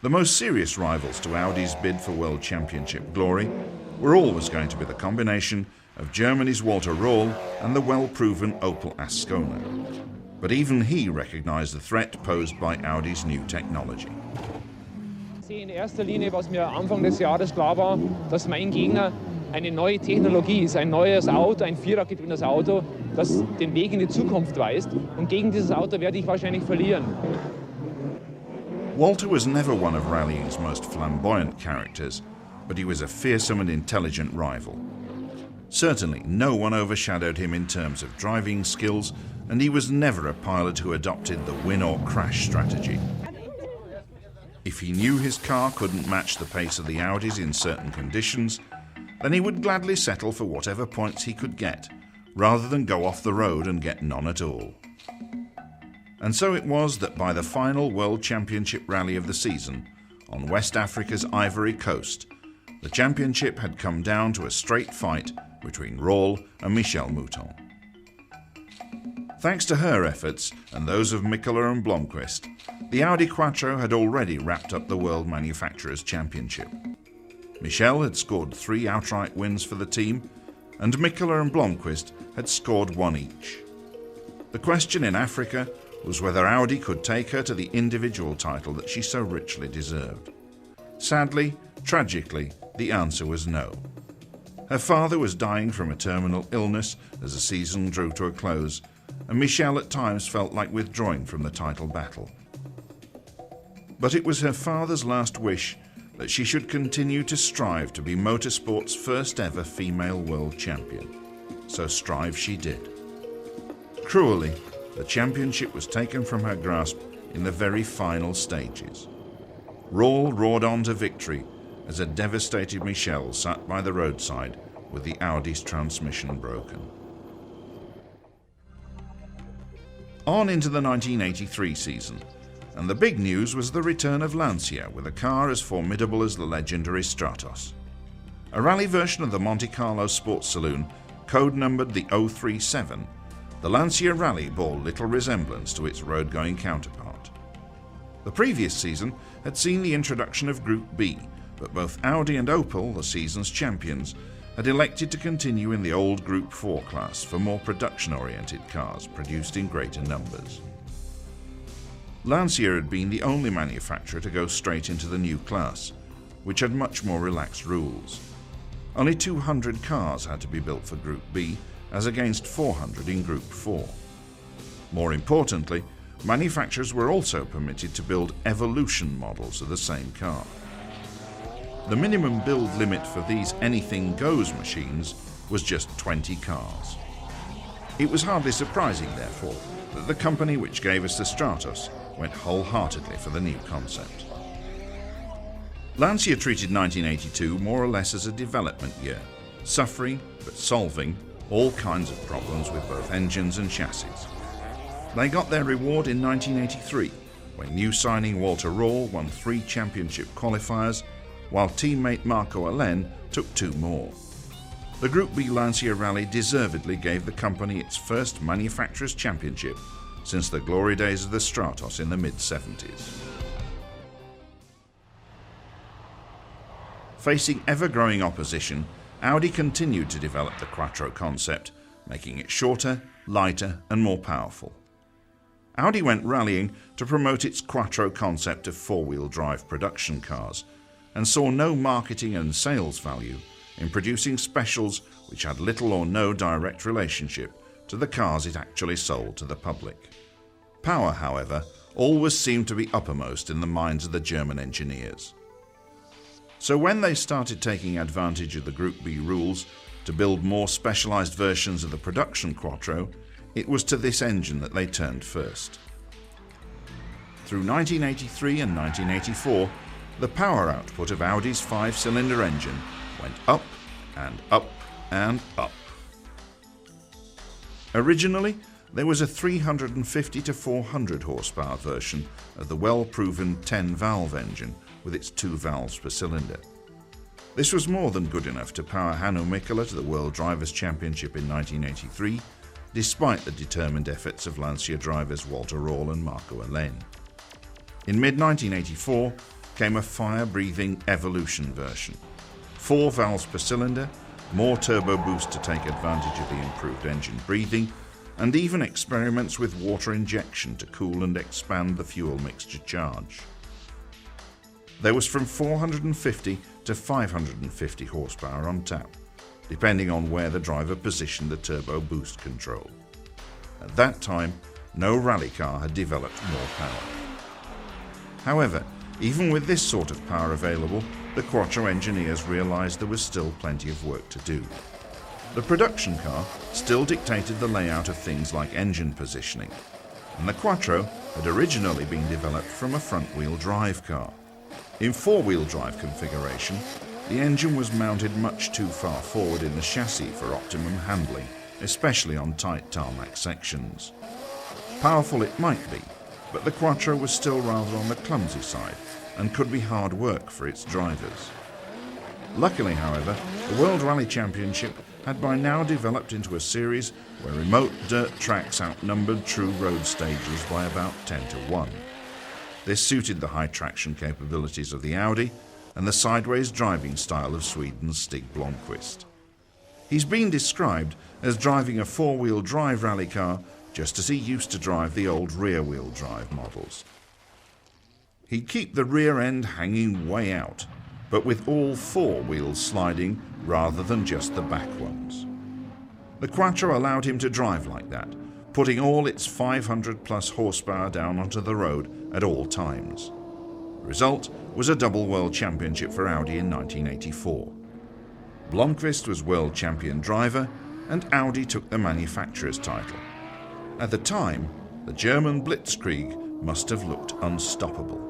The most serious rivals to Audi's bid for World Championship glory were always going to be the combination of Germany's Walter Röhrl and the well-proven Opel Ascona. But even he recognised the threat posed by Audi's new technology. In erster Linie, was mir Anfang des Jahres klar war, dass mein Gegner eine neue Technologie ist, ein neues Auto, ein vierradgetriebenes Auto, das den Weg in die Zukunft weist. Und gegen dieses Auto werde ich wahrscheinlich verlieren. Walter was never one of rallying's most flamboyant characters, but he was a fearsome and intelligent rival. Certainly, no one overshadowed him in terms of driving skills, and he was never a pilot who adopted the win or crash strategy. If he knew his car couldn't match the pace of the Audis in certain conditions, then he would gladly settle for whatever points he could get, rather than go off the road and get none at all. And so it was that by the final World Championship rally of the season, on West Africa's Ivory Coast, the championship had come down to a straight fight between Röhrl and Michel Mouton. Thanks to her efforts and those of Mikkola and Blomqvist, the Audi Quattro had already wrapped up the World Manufacturers' Championship. Michel had scored 3 outright wins for the team, and Mikkola and Blomqvist had scored 1 each. The question in Africa was whether Audi could take her to the individual title that she so richly deserved. Sadly, tragically, the answer was no. Her father was dying from a terminal illness as the season drew to a close, and Michel at times felt like withdrawing from the title battle. But it was her father's last wish that she should continue to strive to be motorsport's first ever female world champion. So strive she did. Cruelly, the championship was taken from her grasp in the very final stages. Röhrl roared on to victory as a devastated Michel sat by the roadside with the Audi's transmission broken. On into the 1983 season, and the big news was the return of Lancia with a car as formidable as the legendary Stratos. A rally version of the Monte Carlo Sports Saloon, code-numbered the 037, the Lancia Rally bore little resemblance to its road-going counterpart. The previous season had seen the introduction of Group B, but both Audi and Opel, the season's champions, had elected to continue in the old Group 4 class for more production-oriented cars produced in greater numbers. Lancia had been the only manufacturer to go straight into the new class, which had much more relaxed rules. Only 200 cars had to be built for Group B, as against 400 in Group 4. More importantly, manufacturers were also permitted to build evolution models of the same car. The minimum build limit for these anything goes machines was just 20 cars. It was hardly surprising, therefore, that the company which gave us the Stratos went wholeheartedly for the new concept. Lancia treated 1982 more or less as a development year, suffering but solving all kinds of problems with both engines and chassis. They got their reward in 1983, when new signing Walter Röhrl won 3 championship qualifiers, while teammate Marco Allen took 2 more. The Group B Lancia Rally deservedly gave the company its first manufacturers' championship since the glory days of the Stratos in the mid-70s. Facing ever-growing opposition, Audi continued to develop the Quattro concept, making it shorter, lighter and more powerful. Audi went rallying to promote its Quattro concept of 4-wheel drive production cars, and saw no marketing and sales value in producing specials which had little or no direct relationship to the cars it actually sold to the public. Power, however, always seemed to be uppermost in the minds of the German engineers. So when they started taking advantage of the Group B rules to build more specialized versions of the production Quattro, it was to this engine that they turned first. Through 1983 and 1984, the power output of Audi's 5-cylinder engine went up and up and up. Originally, there was a 350 to 400 horsepower version of the well-proven 10-valve engine with its 2 valves per cylinder. This was more than good enough to power Hannu Mikkola to the World Drivers' Championship in 1983, despite the determined efforts of Lancia drivers Walter Röhrl and Marco Allen. In mid-1984, came a fire-breathing Evolution version. 4 valves per cylinder, more turbo boost to take advantage of the improved engine breathing, and even experiments with water injection to cool and expand the fuel mixture charge. There was from 450 to 550 horsepower on tap, depending on where the driver positioned the turbo boost control. At that time, no rally car had developed more power. However, even with this sort of power available, the Quattro engineers realized there was still plenty of work to do. The production car still dictated the layout of things like engine positioning, and the Quattro had originally been developed from a front-wheel drive car. In 4-wheel drive configuration, the engine was mounted much too far forward in the chassis for optimum handling, especially on tight tarmac sections. Powerful it might be, but the Quattro was still rather on the clumsy side and could be hard work for its drivers. Luckily, however, the World Rally Championship had by now developed into a series where remote dirt tracks outnumbered true road stages by about 10 to 1. This suited the high traction capabilities of the Audi and the sideways driving style of Sweden's Stig Blomqvist. He's been described as driving a 4-wheel drive rally car just as he used to drive the old rear-wheel drive models. He'd keep the rear end hanging way out, but with all 4 wheels sliding rather than just the back ones. The Quattro allowed him to drive like that, putting all its 500 plus horsepower down onto the road at all times. The result was a double world championship for Audi in 1984. Blomqvist was world champion driver and Audi took the manufacturer's title. At the time, the German Blitzkrieg must have looked unstoppable.